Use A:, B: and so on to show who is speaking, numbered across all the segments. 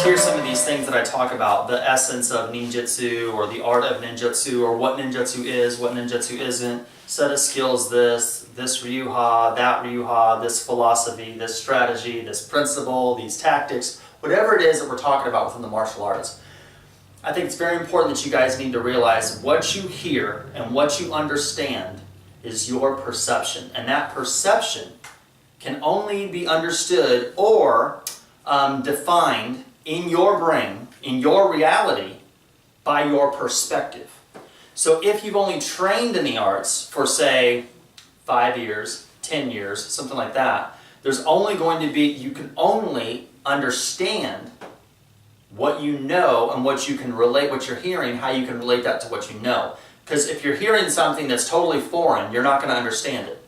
A: hear some of these things that I talk about, the essence of ninjutsu or the art of ninjutsu or what ninjutsu is, what ninjutsu isn't, set of skills this ryuha, that ryuha, this philosophy, this strategy, this principle, these tactics, whatever it is that we're talking about within the martial arts. I think it's very important that you guys need to realize what you hear and what you understand is your perception. And that perception can only be understood or defined in your brain, in your reality, by your perspective. So if you've only trained in the arts for, say, 5 years, 10 years, something like that, there's only going to be, you can only understand what you know and what you can relate, what you're hearing, how you can relate that to what you know. Because if you're hearing something that's totally foreign, you're not going to understand it.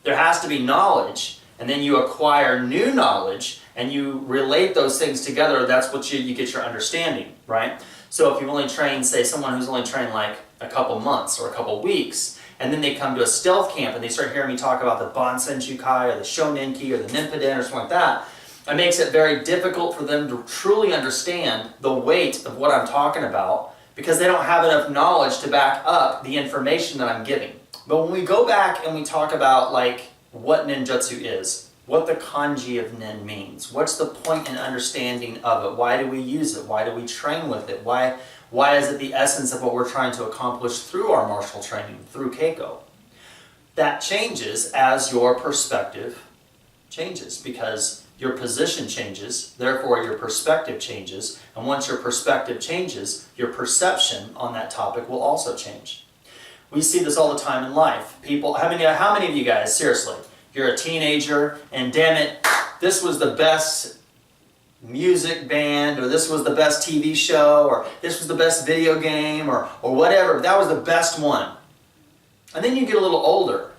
A: There has to be knowledge, and then you acquire new knowledge, and you relate those things together. That's what you get your understanding, right? So if you've only trained, say, someone who's only trained like a couple months or a couple weeks, and then they come to a stealth camp and they start hearing me talk about the Bansenjukai or the Shoninki or the Ninpoden or something like that, it makes it very difficult for them to truly understand the weight of what I'm talking about because they don't have enough knowledge to back up the information that I'm giving. But when we go back and we talk about like what ninjutsu is, what the kanji of nin means, what's the point in understanding of it, why do we use it, why do we train with it, why is it the essence of what we're trying to accomplish through our martial training, through Keiko? That changes as your perspective changes because your position changes, therefore your perspective changes, and once your perspective changes, your perception on that topic will also change. We see this all the time in life. People, how many of you guys, seriously, you're a teenager and damn it, this was the best music band, or this was the best TV show, or this was the best video game, or whatever, that was the best one. And then you get a little older,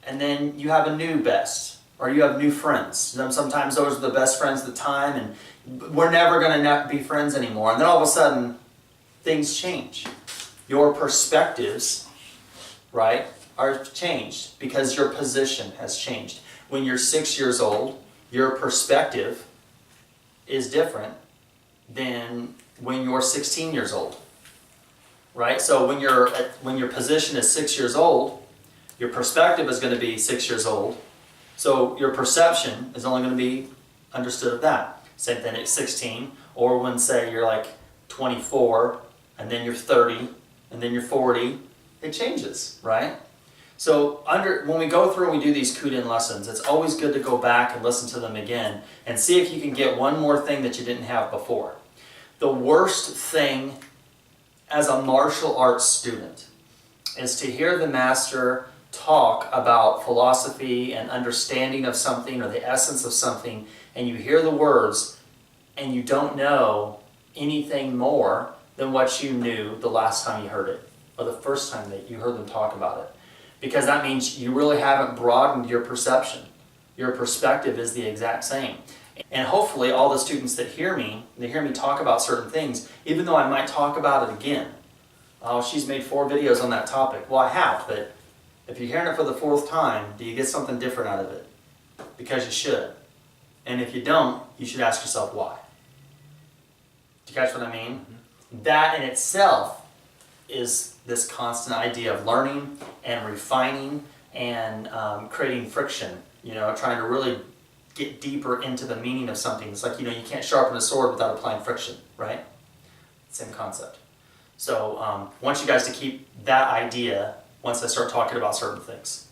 A: and then you have a new best, or you have new friends. Sometimes those are the best friends at the time, and we're never going to be friends anymore. And then all of a sudden, things change. Your perspectives, right, are changed because your position has changed. When you're 6 years old, your perspective is different than when you're 16 years old, right? So when your position is 6 years old, your perspective is going to be 6 years old. So your perception is only going to be understood of that. Same thing at 16, or when, say, you're like 24, and then you're 30, and then you're 40, it changes, right? So when we go through and we do these Kuden lessons, it's always good to go back and listen to them again and see if you can get one more thing that you didn't have before. The worst thing as a martial arts student is to hear the master talk about philosophy and understanding of something or the essence of something, and you hear the words and you don't know anything more than what you knew the last time you heard it or the first time that you heard them talk about it. Because that means you really haven't broadened your perception. Your perspective is the exact same. And hopefully all the students that hear me, they hear me talk about certain things, even though I might talk about it again. Oh, she's made 4 videos on that topic. Well, I have, but if you're hearing it for the 4th time, do you get something different out of it? Because you should. And if you don't, you should ask yourself why. Do you catch what I mean? Mm-hmm. That in itself is this constant idea of learning and refining and creating friction, trying to really get deeper into the meaning of something. It's like, you can't sharpen a sword without applying friction, right? Same concept. So I want you guys to keep that idea once I start talking about certain things.